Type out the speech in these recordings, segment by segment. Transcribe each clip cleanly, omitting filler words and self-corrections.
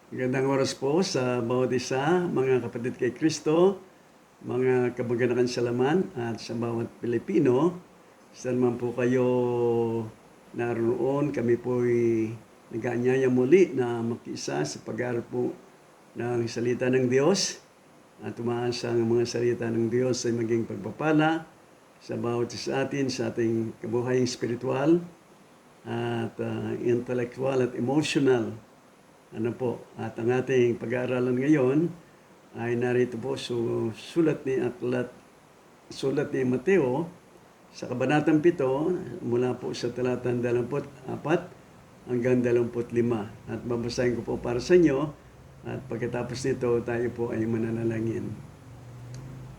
Magandang oras po sa bawat isa, mga kapatid kay Kristo, mga kabaganakan sa laman at sa bawat Pilipino. Saan man po kayo naroon, kami po'y nag-aanyaya muli na makiisa sa pag-aaral po ng salita ng Diyos at umaasa ang mga salita ng Diyos ay maging pagpapala sa bawat isa atin sa ating kabuhayang spiritual at intellectual at emotional. At ang ating pag-aaralan ngayon ay narito po sulat ni Mateo sa kabanatang 7 mula po sa talatang 24 hanggang 25. At babasahin ko po para sa inyo at pagkatapos nito tayo po ay mananalangin.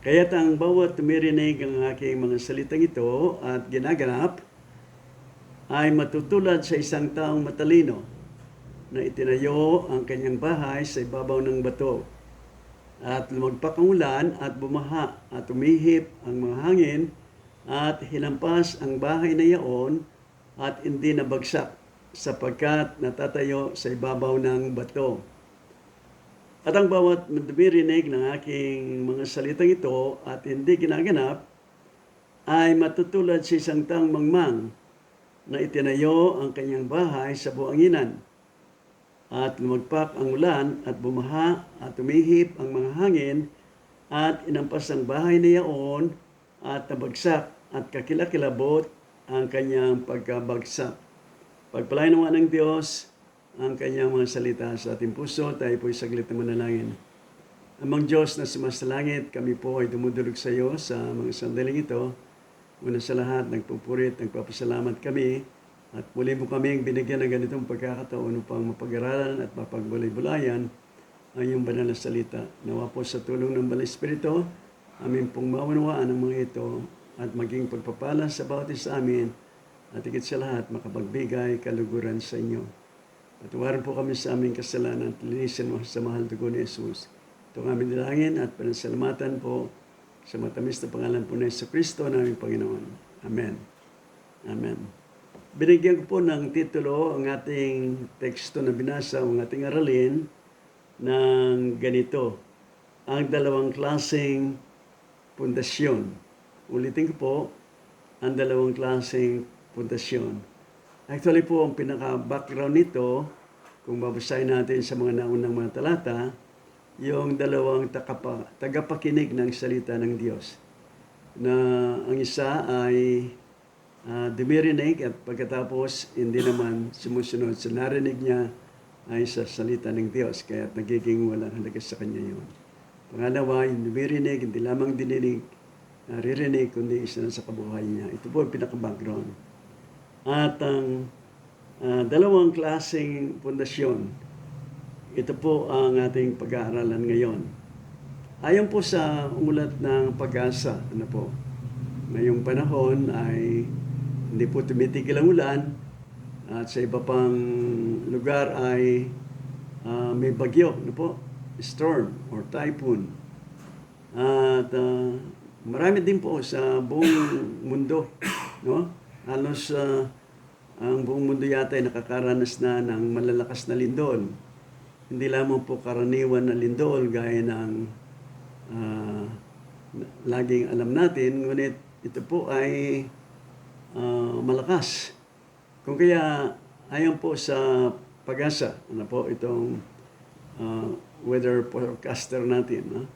Kaya't ang bawat tumirinig ang aking mga salitang ito at ginaganap ay matutulad sa isang taong matalino na itinayo ang kanyang bahay sa ibabaw ng bato. At lumagpak ang ulan at bumaha at umihip ang mga hangin at hinampas ang bahay na iyon at hindi nabagsak sapagkat natatayo sa ibabaw ng bato. At ang bawat dumirinig ng aking mga salitang ito at hindi ginaganap ay matutulad sa isang taong mangmang na itinayo ang kanyang bahay sa buanginan. At lumagpak ang ulan at bumaha at umihip ang mga hangin at inampas ang bahay na iyon at nabagsak at kakilakilabot ang kanyang pagkabagsak. Pagpalain naman ng Diyos ang kanyang mga salita sa ating puso. Tayo po'y saglit na manalangin. Amang Diyos na sumasalangit, kami po ay dumudulog sa iyo sa mga sandaling ito. Una sa lahat, nagpupurit, nagpapasalamat kami at muli mo kaming binigyan ng ganitong pagkakataon upang mapag-aralan at mapagbulay-bulayan ang iyong banal na salita. Nawa po sa tulong ng Banal Espiritu, amin pong maunawaan ang mga ito at maging pagpapala sa bawat isa amin at higit sa lahat makapagbigay kaluguran sa inyo. Patawarin po kami sa aming kasalanan at linisin mo sa mahal dugo ni Jesus. Ito ang aming dalangin at panasalamatan po sa matamis na pangalan po ni Jesucristo na aming Panginoon. Amen. Amen. Binigyan ko po ng titulo ang ating teksto na binasa, ang ating aralin ng ganito, ang dalawang klaseng pundasyon. Ulitin ko po, ang dalawang klaseng pundasyon. Actually po, ang pinaka-background nito, kung babasahin natin sa mga naunang mga talata, yung dalawang tagapakinig ng salita ng Diyos. Na ang isa ay dumirinig at pagkatapos hindi naman sumusunod sa narinig niya ay sa salita ng Diyos, kaya nagiging walang halaga sa kanya yun. Pangalawa, yung dumirinig, hindi lamang dininig, naririnig, kundi isa na sa kabuhay niya. Ito po ang pinaka-background. At ang dalawang klaseng pundasyon, ito po ang ating pag-aaralan ngayon. Ayon po sa umulat ng Pag-asa, ngayong panahon ay hindi po tumitigil ang ulan at sa iba pang lugar ay may bagyo, storm or typhoon. At marami din po sa buong mundo, halos ang buong mundo yata ay nakakaranas na ng malalakas na lindol. Hindi lamang po karaniwan na lindol gaya ng laging alam natin, ngunit ito po ay malakas. Kung kaya ayon po sa Pag-asa, itong weather forecaster natin,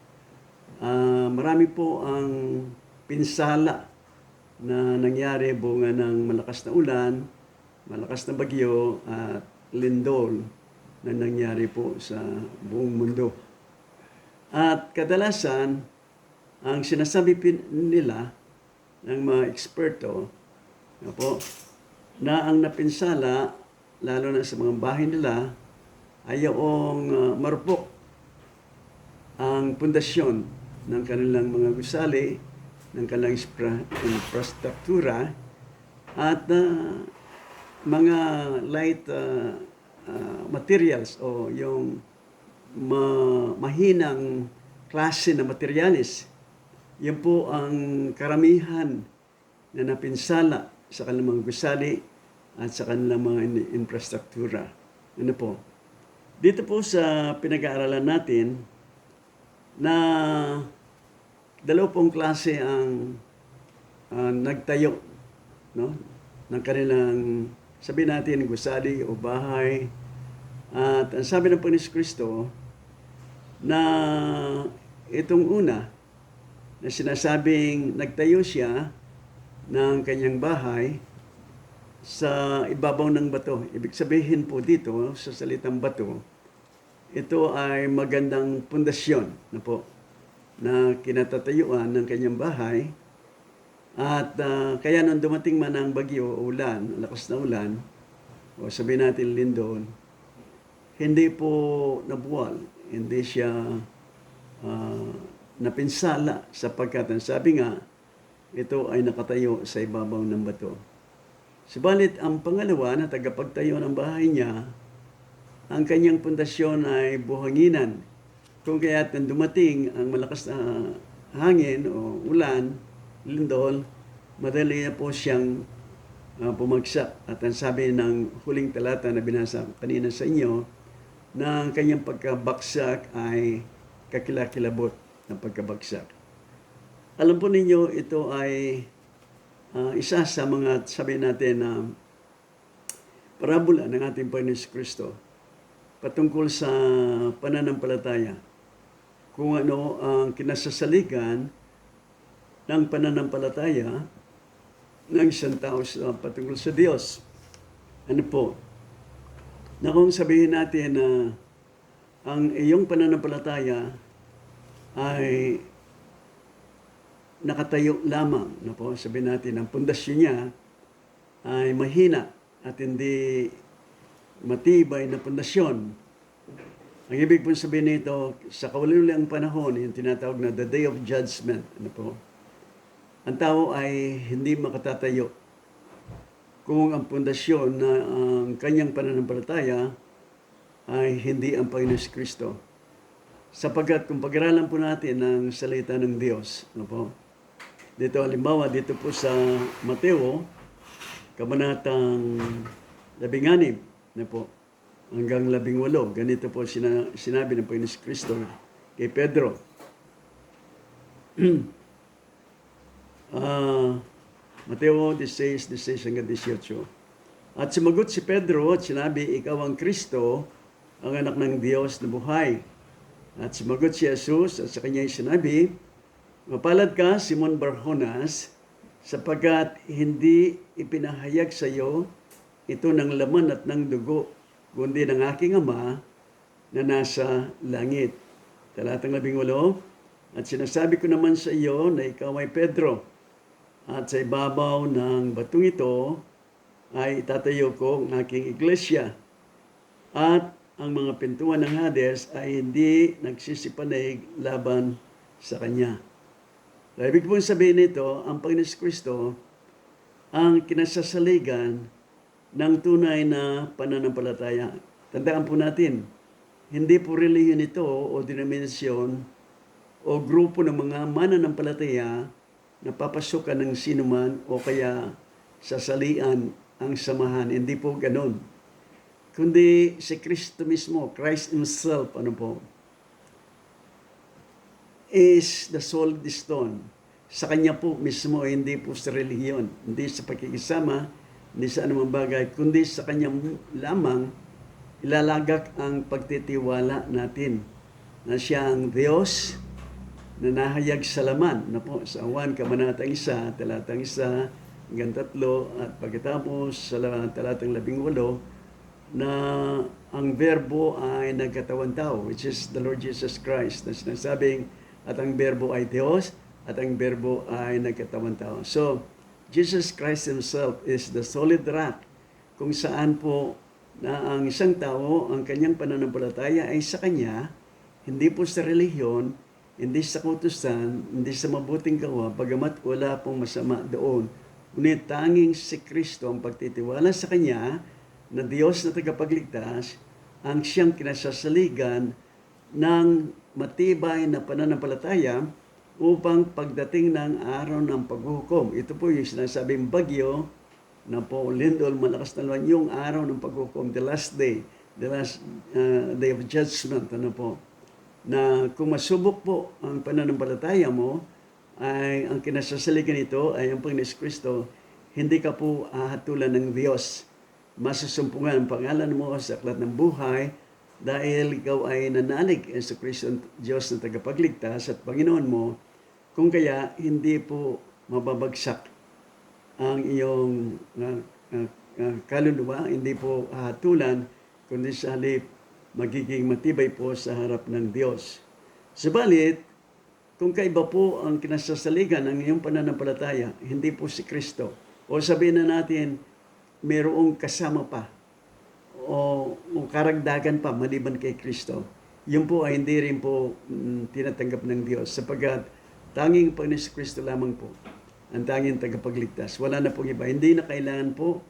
marami po ang pinsala na nangyari bunga ng malakas na ulan, malakas na bagyo at lindol na nangyari po sa buong mundo. At kadalasan, ang sinasabi nila ng mga eksperto na ang napinsala, lalo na sa mga bahay nila, ay yung marupok ang pundasyon ng kanilang mga gusali, ng kanilang infrastruktura, at mga light materials o yung mahinang klase na materialis. Yan po ang karamihan na napinsala sa kanilang mga gusali at sa kanilang mga infrastruktura. Dito po sa pinag-aaralan natin na dalawa pong klase ang nagtayo, no, ng kanilang, sabihin natin, gusali o bahay. At ang sabi ng Panginoon Kristo na itong una na sinasabing nagtayo siya ng kanyang bahay sa ibabaw ng bato. Ibig sabihin po dito sa salitang bato, ito ay magandang pundasyon na po na kinatatayuan ng kanyang bahay. At kaya nung dumating man ang bagyo o ulan, lakas na ulan, o sabihin natin lindol, hindi po nabuwal, hindi siya napinsala sapagkat ang sabi nga, ito ay nakatayo sa ibabaw ng bato. Subalit ang pangalawa na tagapagtayo ng bahay niya, ang kanyang pundasyon ay buhanginan. Kung kaya't nang dumating ang malakas na hangin o ulan, lindol, madali na po siyang bumagsak. At ang sabi ng huling talata na binasa kanina sa inyo, na ang kanyang pagkabagsak ay kakilakilabot ng pagkabagsak. Alam po ninyo, ito ay isa sa mga, sabihin natin, na parabola ng ating Panginoon Kristo patungkol sa pananampalataya. Kung ano ang kinasasaligan ng pananampalataya ng isang tao patungkol sa Diyos. Ano po? Na kung sabihin natin na ang iyong pananampalataya ay nakatayo lamang, na po, sabihin natin, ang pundasyon niya ay mahina at hindi matibay na pundasyon. Ang ibig pong sabihin nito, sa kawalulang panahon, yung tinatawag na the day of judgment, ano po, ang tao ay hindi makatatayo kung ang pundasyon na ang kanyang pananampalataya ay hindi ang Panginoon Kristo. Sapagkat kung pag-aralan po natin ang salita ng Diyos, ano po, dito halimbawa, dito po sa Mateo, kabanatang 16, na po, hanggang 18, ganito po sinabi ng Panginoon Kristo kay Pedro. Mateo 16 hanggang 18. At sumagot si Pedro at sinabi, ikaw ang Kristo, ang anak ng Diyos na buhay. At sumagot si Jesus at sa kanya sinabi, mapalad ka, Simon Barjonas, sapagkat hindi ipinahayag sa iyo ito ng laman at ng dugo, kundi ng aking Ama na nasa langit. Talatang 18, at sinasabi ko naman sa iyo na ikaw ay Pedro, at sa ibabaw ng batong ito ay itatayo ko ang aking iglesia. At ang mga pintuan ng Hades ay hindi nagsisipanig laban sa kanya. So, ibig pong sabihin nito, ang Panginoon Kristo ang kinasasaligan ng tunay na pananampalataya. Tandaan po natin, hindi po relihiyon ito o denominasyon o grupo ng mga mananampalataya na papasukan ng sinuman o kaya sasalian ang samahan. Hindi po ganon. Kundi si Kristo mismo, Christ Himself, ano po, is the solid stone. Sa Kanya po mismo, hindi po sa relihiyon, hindi sa pagkikisama, hindi sa anumang bagay, kundi sa Kanya lamang ilalagak ang pagtitiwala natin na Siya ang Diyos na nahayag sa laman, na po, sa 1, kabanatang 1, talatang 1, hanggang 3, at pagkatapos sa talatang 18, na ang verbo ay nagkatawan tao, which is the Lord Jesus Christ, na sinasabing at ang verbo ay Diyos at ang verbo ay nagkatawan tao. So, Jesus Christ Himself is the solid rock kung saan po na ang isang tao, ang kanyang pananampalataya ay sa Kanya, hindi po sa relihiyon, hindi sa kautusan, hindi sa mabuting gawa, bagamat wala pong masama doon. Ngunit tanging si Kristo ang pagtitiwala sa Kanya, na Diyos na tagapagligtas, ang siyang kinasasaligan ng matibay na pananampalataya upang pagdating ng araw ng paghuhukom. Ito po yung sinasabing bagyo na po lindol, malakas na luwan, yung araw ng paghuhukom, the last day. the last day of judgment, ano po, na kung masubok po ang pananampalataya mo, ay ang kinasasaligan nito ay ang Panginoon Kristo, hindi ka po hatulan ng Diyos. Masusumpungan ang pangalan mo sa aklat ng buhay dahil ikaw ay nanalig sa Kristo, Diyos na tagapagligtas at Panginoon mo. Kung kaya, hindi po mababagsak ang iyong kaluluwa, hindi po hatulan, kundi sa halip magiging matibay po sa harap ng Diyos. Subalit, kung kaiba po ang kinasasaligan ng iyong pananampalataya, hindi po si Kristo. O sabihin na natin, mayroong kasama pa o karagdagan pa maliban kay Kristo. Yun po ay hindi rin po tinatanggap ng Diyos sapagkat tanging Panginoon Kristo lamang po ang tanging tagapagligtas. Wala na pong iba. Hindi na kailangan po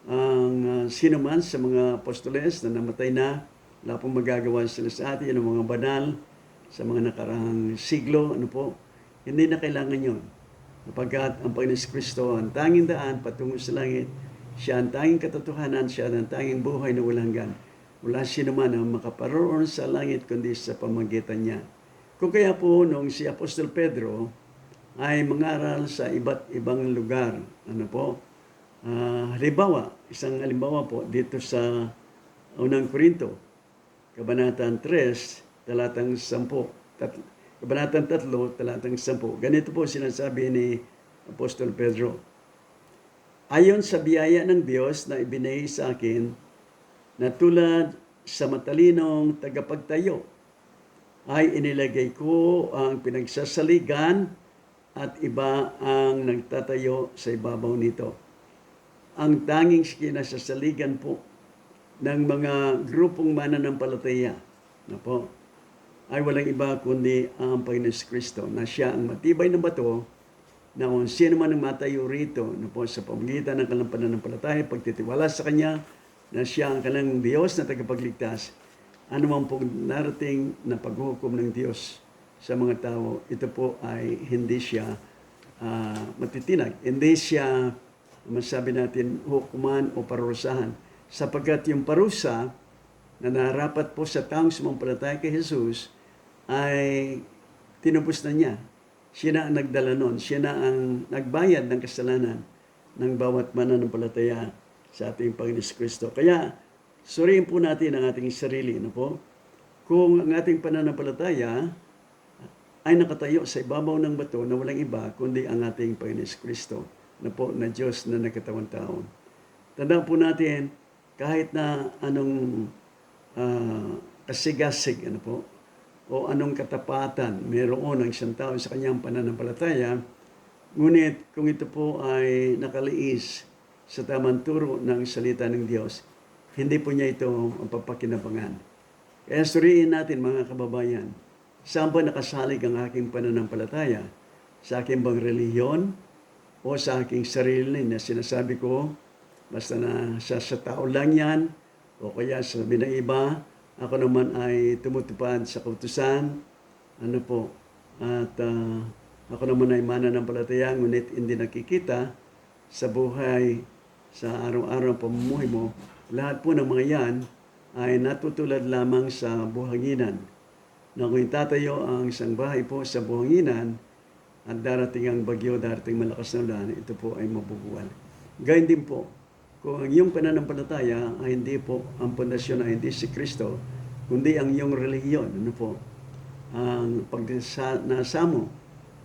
ang sino man sa mga apostoles na namatay na, wala pong magagawa sila sa atin, ang mga banal sa mga nakarang siglo, ano po, hindi na kailangan yon. Sapagkat ang Panginoon Kristo ang tanging daan patungo sa langit, siya ang tanging katotohanan, siya ang tanging buhay na walang hanggan. Wala sino man ang makaparoon sa langit kundi sa pamamagitan niya. Kung kaya po nung si Apostol Pedro ay mangaral sa iba't ibang lugar, ano po, halimbawa, isang halimbawa po dito sa Unang Korinto, Kabanatang 3, talatang 10, Kabanatang 3, talatang 10. Ganito po sinasabi ni Apostol Pedro. Ayon sa biyaya ng Diyos na ibinigay sa akin, na tulad sa matalinong tagapagtayo, ay inilagay ko ang pinagsasaligan at iba ang nagtatayo sa ibabaw nito. Ang tanging kinasasaligan po ng mga grupong mananampalataya na po, ay walang iba kundi ang Panginoon Kristo na siya ang matibay na bato na kung sino man ang matayo rito na po sa pamamagitan ng kanilang pananampalataya, pagtitiwala sa Kanya na siya ang kanilang Diyos na tagapagligtas, anuman pong narating na paghuhukom ng Diyos sa mga tao, ito po ay hindi siya matitinag. Hindi siya, masabi natin, hukuman o parusahan. Sapagkat yung parusa na narapat po sa taong sumampalataya kay Jesus ay tinupos na niya. Siya na ang nagdala nun. Siya na ang nagbayad ng kasalanan ng bawat mananampalataya sa ating Panginoon Kristo. Kaya, suriin po natin ang ating sarili. No po? Kung ang ating pananampalataya ay nakatayo sa ibabaw ng bato na walang iba, kundi ang ating Panginoon Kristo na po na Diyos na nagkatawang tao. Tandaan po natin, kahit na anong kasigasig, ano po, o anong katapatan mayroon ng isang tao sa kanyang pananampalataya, ngunit kung ito po ay nakaliis sa tamang turo ng salita ng Diyos, hindi po niya ito ang papakinabangan. Kaya suriin natin mga kababayan, saan ba nakasalig ang aking pananampalataya? Sa aking bang relihiyon o sa aking sarili na sinasabi ko, basta na sa tao lang yan, o kaya sa sabi ng iba, ako naman ay tumutupad sa kautusan, ano po, at ako naman ay mananampalataya, ngunit hindi nakikita sa buhay, sa araw-araw ng pamumuhay mo. Lahat po ng mga yan ay natutulad lamang sa buhanginan. Na kung tatayo ang isang bahay po sa buhanginan, at darating ang bagyo, darating malakas na ulan, ito po ay mabubuwal. Gayun din po, kung ang iyong pananampalataya ay hindi po, ang pundasyon ay hindi si Kristo, kundi ang iyong relihiyon, ano po, ang pagnasa mo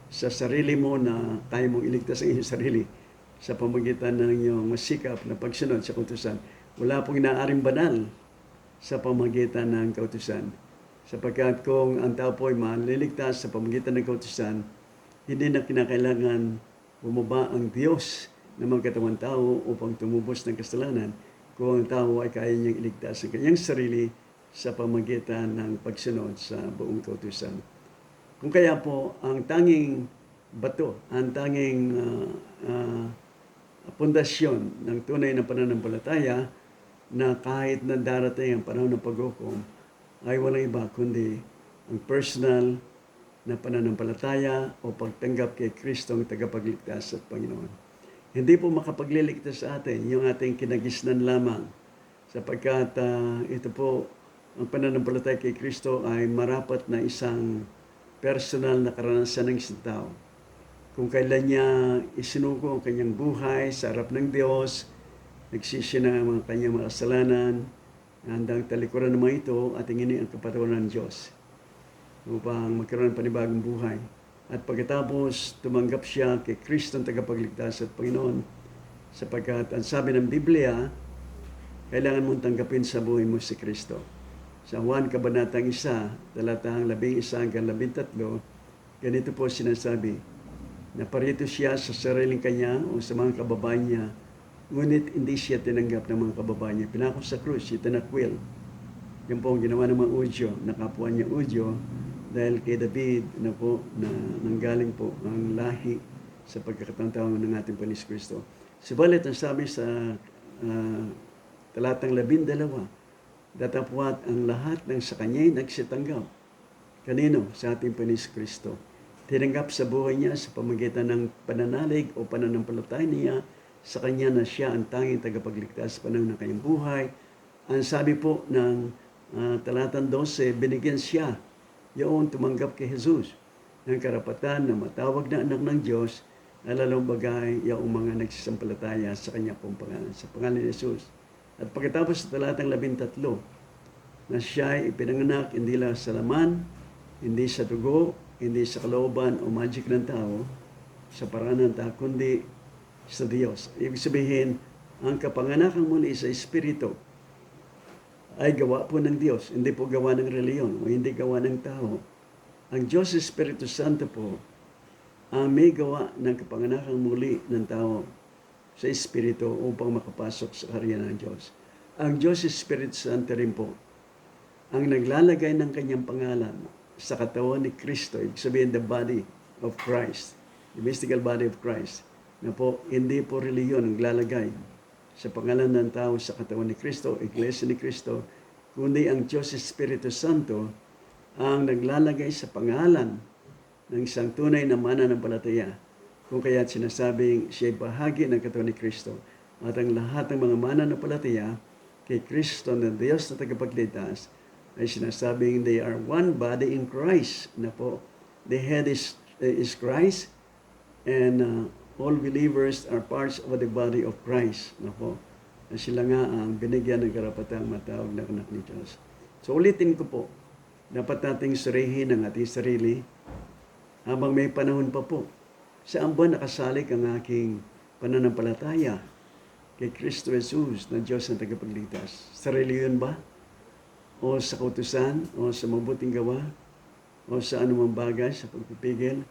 sa sarili mo na kaya mong iligtas ang iyong sarili sa pamagitan ng iyong masikap na pagsunod sa kautusan. Wala pong inaaring banal sa pamagitan ng kautusan. Sapagkat kung ang tao po ay maliligtas sa pamagitan ng kautusan, hindi na kinakailangan bumaba ang Diyos na magkatawang tao upang tumubos ng kasalanan kung ang tao ay kaya niyang iligtas ang kanyang sarili sa pamagitan ng pagsunod sa buong kautusan. Kung kaya po, ang tanging bato, ang tanging pundasyon ng tunay na pananampalataya na kahit na darating ang panahon ng paghukom, ay walang iba kundi ang personal na pananampalataya o pagtanggap kay Kristo ang tagapagligtas at Panginoon. Hindi po makapagliligtas sa atin yung ating kinagisnan lamang sapagkat ito po, ang pananampalataya kay Kristo ay marapat na isang personal na karanasan ng isang tao. Kung kailan niya isinuko ang kanyang buhay sa harap ng Diyos, nagsisi na ang mga kanyang mga kasalanan, handang talikuran ng mga ito at ingini ang kapatawaran ng Diyos upang magkaroon ng panibagong buhay. At pagkatapos, tumanggap siya kay Kristo ang tagapagligtas at Panginoon, sapagkat ang sabi ng Biblia, kailangan mong tanggapin sa buhay mo si Kristo. Sa Juan Kabanatang 1, talatang 11 hanggang 13, ganito po sinasabi, na parito siya sa sariling kanya o sa mga kababayan niya, ngunit hindi siya tinanggap ng mga kababayan niya. Pinako sa krus, siya tinakwil. Yan po ang ginawa ng mga Udyo, nakapuan niya Udyo, dahil kay David na po, na nanggaling po ang lahi sa pagkakatang-taon ng ating Panginoon Kristo. Subalit ang sabi sa talatang 12, datapwat ang lahat ng sa kanya'y nagsitanggap. Kanino? Sa ating Panginoon Kristo. Tinanggap sa buhay niya sa pamagitan ng pananalig o pananampalataya niya sa kanya na siya ang tanging tagapagligtas sa panahon ng kanyang buhay. Ang sabi po ng talatang 12, binigyan siya yung tumanggap kay Jesus ng karapatan na matawag na anak ng Diyos, lalong bagay yung mga nagsisampalataya sa kanya pong pangalan, sa pangalan ni Jesus. At pagkatapos sa talatang 13, na siya ay ipinanganak hindi lang sa laman, hindi sa dugo, hindi sa kalooban o magic ng tao, sa paraan ng tao, kundi sa Diyos. Ibig sabihin, ang kapanganakan muli sa Espiritu ay gawa po ng Diyos, hindi po gawa ng reliyon o hindi gawa ng tao. Ang Diyos Espiritu Santo po ang may gawa ng kapanganakan muli ng tao sa Espiritu upang makapasok sa kaharian ng Diyos. Ang Diyos Espiritu Santo rin po ang naglalagay ng kanyang pangalan sa katawan ni Kristo, ibig sabihin the body of Christ, the mystical body of Christ, na po hindi po reliyon ang lalagay sa pangalan ng tao sa katawan ni Kristo, Iglesia ni Kristo, kundi ang Diyos Espiritu Santo ang naglalagay sa pangalan ng isang tunay na mananampalataya. Kung kaya't sinasabing siya ay bahagi ng katawan ni Kristo. At ang lahat ng mga mananampalataya kay Kristo na Diyos na tagapagligtas ay sinasabing they are one body in Christ. Na po, the head is Christ, and all believers are parts of the body of Christ. Na po, na sila nga ang binigyan ng karapatang matawag na anak ni Diyos. So ulitin ko po, dapat nating surihin ang ating sarili habang may panahon pa po. Saan ba nakasalik ang aking pananampalataya kay Kristo Jesus na Diyos na tagapagligtas? Sa reliyon ba? O sa kautusan? O sa mabuting gawa? O sa anumang bagay, sa pagpipigil?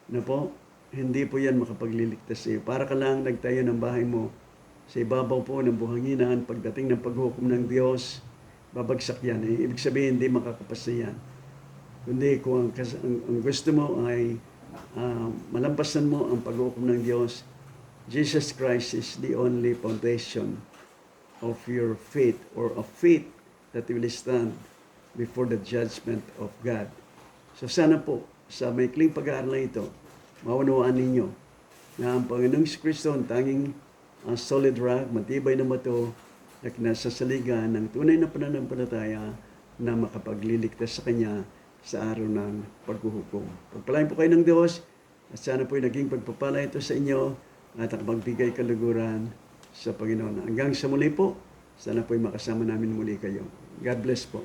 Na po, hindi po yan makapagliligtas sa iyo. Para ka lang nagtayo ng bahay mo sa ibabaw po ng buhanginan, pagdating ng paghukom ng Diyos, babagsak yan. Ibig sabihin, hindi makakapasa yan. Kundi kung ang gusto mo ay malampasan mo ang paghukom ng Diyos, Jesus Christ is the only foundation of your faith or of faith that will stand before the judgment of God. So sana po, sa maikling pag-aaral na ito, maunawaan ninyo na ang Panginoong Kristo ang tanging solid rock, matibay na bato, na kinasasaligan ng tunay na pananampalataya na makapagliligtas sa Kanya sa araw ng paghuhukom. Pagpalain po kayo ng Diyos at sana po'y naging pagpapala ito sa inyo at magbigay kaluguran sa Panginoon. Hanggang sa muli po, sana po'y makasama namin muli kayo. God bless po.